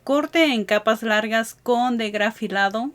Corte en capas largas con degrafilado.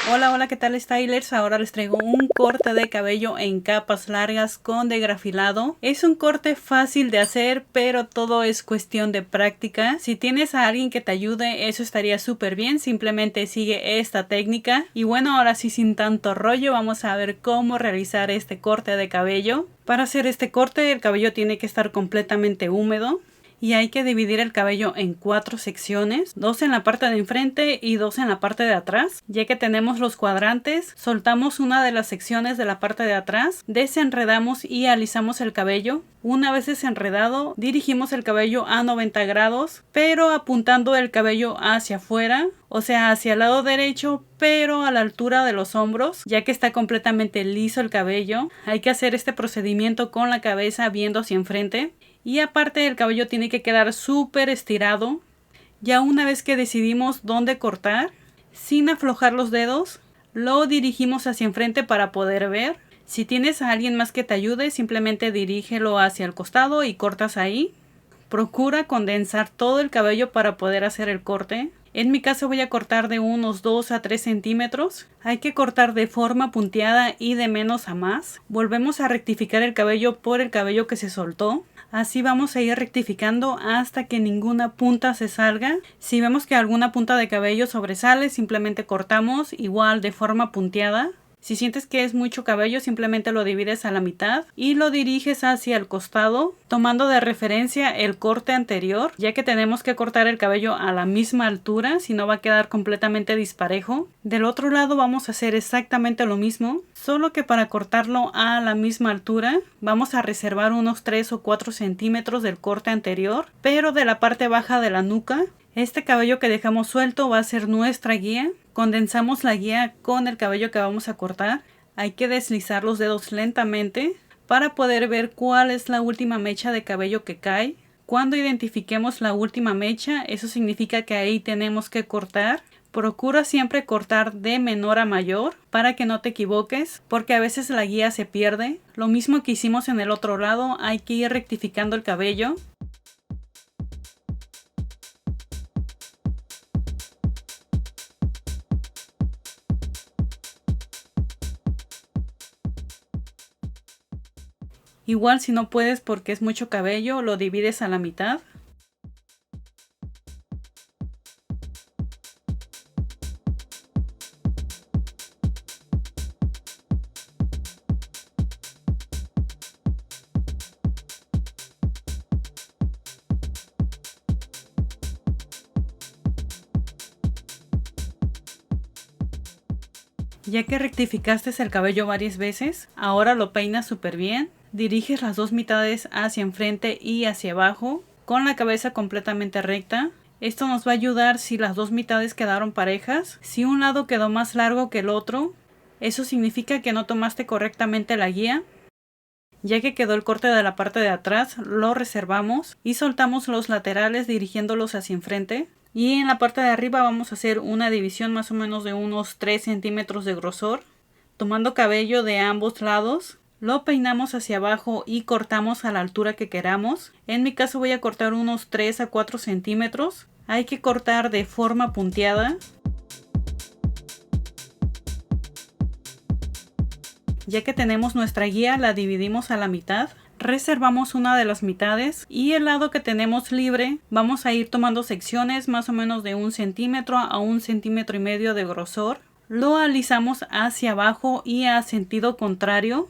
Hola, ¿qué tal, stylers? Ahora les traigo un corte de cabello en capas largas con degrafilado. Es un corte fácil de hacer, pero todo es cuestión de práctica. Si tienes a alguien que te ayude, eso estaría súper bien. Simplemente sigue esta técnica. Y bueno, ahora sí, sin tanto rollo, vamos a ver cómo realizar este corte de cabello. Para hacer este corte, el cabello tiene que estar completamente húmedo. Y hay que dividir el cabello en 4 secciones, 2 en la parte de enfrente y 2 en la parte de atrás. Ya que tenemos los cuadrantes, soltamos una de las secciones de la parte de atrás, desenredamos y alisamos el cabello. Una vez desenredado, dirigimos el cabello a 90 grados, pero apuntando el cabello hacia afuera, o sea, hacia el lado derecho, pero a la altura de los hombros, ya que está completamente liso el cabello. Hay que hacer este procedimiento con la cabeza viendo hacia enfrente. Y aparte, el cabello tiene que quedar súper estirado. Ya una vez que decidimos dónde cortar, sin aflojar los dedos, lo dirigimos hacia enfrente para poder ver. Si tienes a alguien más que te ayude, simplemente dirígelo hacia el costado y cortas ahí. Procura condensar todo el cabello para poder hacer el corte. En mi caso voy a cortar de unos 2 a 3 centímetros. Hay que cortar de forma punteada y de menos a más. Volvemos a rectificar el cabello por el cabello que se soltó. Así vamos a ir rectificando hasta que ninguna punta se salga. Si vemos que alguna punta de cabello sobresale, simplemente cortamos igual de forma punteada. Si sientes que es mucho cabello, simplemente lo divides a la mitad y lo diriges hacia el costado, tomando de referencia el corte anterior, ya que tenemos que cortar el cabello a la misma altura, si no va a quedar completamente disparejo. Del otro lado vamos a hacer exactamente lo mismo, solo que para cortarlo a la misma altura, vamos a reservar unos 3 o 4 centímetros del corte anterior, pero de la parte baja de la nuca. Este cabello que dejamos suelto va a ser nuestra guía. Condensamos la guía con el cabello que vamos a cortar. Hay que deslizar los dedos lentamente para poder ver cuál es la última mecha de cabello que cae. Cuando identifiquemos la última mecha, eso significa que ahí tenemos que cortar. Procura siempre cortar de menor a mayor para que no te equivoques, porque a veces la guía se pierde. Lo mismo que hicimos en el otro lado, hay que ir rectificando el cabello. Igual si no puedes porque es mucho cabello, lo divides a la mitad. Ya que rectificaste el cabello varias veces, ahora lo peinas súper bien. Diriges las dos mitades hacia enfrente y hacia abajo, con la cabeza completamente recta. Esto nos va a ayudar si las dos mitades quedaron parejas. Si un lado quedó más largo que el otro, eso significa que no tomaste correctamente la guía. Ya que quedó el corte de la parte de atrás, lo reservamos y soltamos los laterales dirigiéndolos hacia enfrente. Y en la parte de arriba vamos a hacer una división más o menos de unos 3 centímetros de grosor. Tomando cabello de ambos lados, lo peinamos hacia abajo y cortamos a la altura que queramos. En mi caso voy a cortar unos 3 a 4 centímetros. Hay que cortar de forma punteada. Ya que tenemos nuestra guía, la dividimos a la mitad. Reservamos una de las mitades y el lado que tenemos libre vamos a ir tomando secciones más o menos de 1 centímetro a 1,5 centímetros de grosor. Lo alisamos hacia abajo y a sentido contrario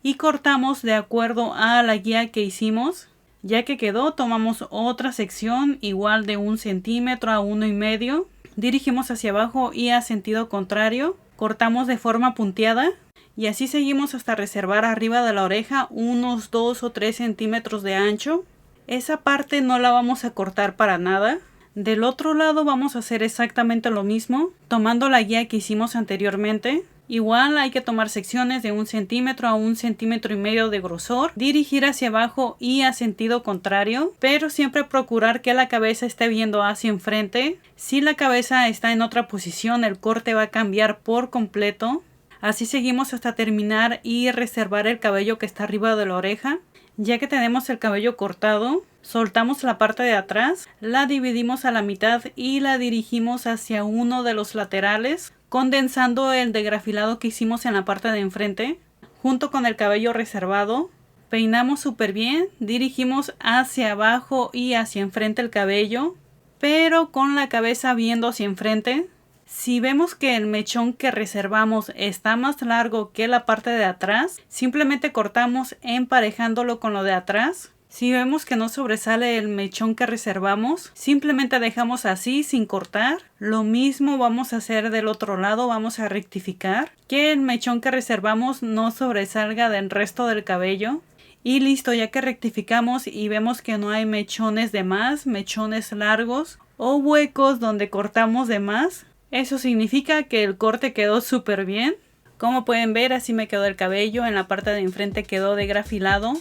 y cortamos de acuerdo a la guía que hicimos. Ya que quedó, tomamos otra sección igual de 1 centímetro a 1,5. Dirigimos hacia abajo y a sentido contrario. Cortamos de forma punteada. Y así seguimos hasta reservar arriba de la oreja unos 2 o 3 centímetros de ancho. Esa parte no la vamos a cortar para nada. Del otro lado vamos a hacer exactamente lo mismo, tomando la guía que hicimos anteriormente. Igual hay que tomar secciones de 1 centímetro a 1,5 centímetros de grosor, dirigir hacia abajo y a sentido contrario, pero siempre procurar que la cabeza esté viendo hacia enfrente. Si la cabeza está en otra posición, el corte va a cambiar por completo. Así seguimos hasta terminar y reservar el cabello que está arriba de la oreja. Ya que tenemos el cabello cortado, soltamos la parte de atrás, la dividimos a la mitad y la dirigimos hacia uno de los laterales, condensando el degrafilado que hicimos en la parte de enfrente, junto con el cabello reservado. Peinamos súper bien, dirigimos hacia abajo y hacia enfrente el cabello, pero con la cabeza viendo hacia enfrente. Si vemos que el mechón que reservamos está más largo que la parte de atrás, simplemente cortamos emparejándolo con lo de atrás. Si vemos que no sobresale el mechón que reservamos, simplemente dejamos así sin cortar. Lo mismo vamos a hacer del otro lado, vamos a rectificar que el mechón que reservamos no sobresalga del resto del cabello. Y listo, ya que rectificamos y vemos que no hay mechones de más, mechones largos o huecos donde cortamos de más, eso significa que el corte quedó súper bien. Como pueden ver, así me quedó el cabello. En la parte de enfrente quedó degrafilado.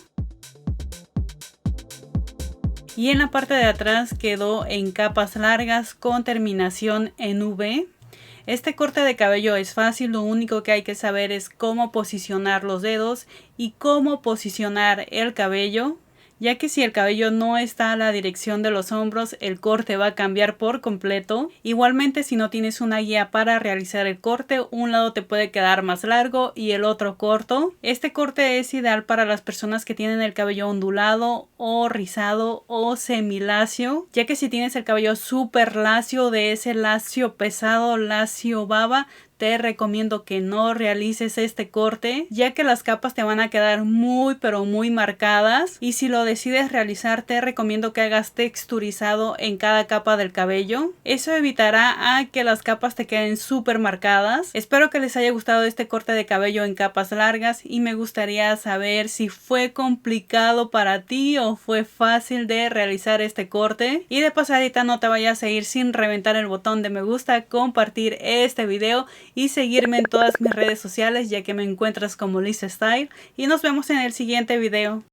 Y en la parte de atrás quedó en capas largas con terminación en V. Este corte de cabello es fácil, lo único que hay que saber es cómo posicionar los dedos y cómo posicionar el cabello, ya que si el cabello no está a la dirección de los hombros, el corte va a cambiar por completo. Igualmente, si no tienes una guía para realizar el corte, un lado te puede quedar más largo y el otro corto. Este corte es ideal para las personas que tienen el cabello ondulado o rizado o semilacio, ya que si tienes el cabello súper lacio, de ese lacio pesado, lacio baba, te recomiendo que no realices este corte, ya que las capas te van a quedar muy pero muy marcadas, y si lo decides realizar te recomiendo que hagas texturizado en cada capa del cabello. Eso evitará a que las capas te queden súper marcadas. Espero que les haya gustado este corte de cabello en capas largas y me gustaría saber si fue complicado para ti o fue fácil de realizar este corte. Y de pasadita no te vayas a ir sin reventar el botón de me gusta, compartir este video y seguirme en todas mis redes sociales, ya que me encuentras como Liz Style, y nos vemos en el siguiente video.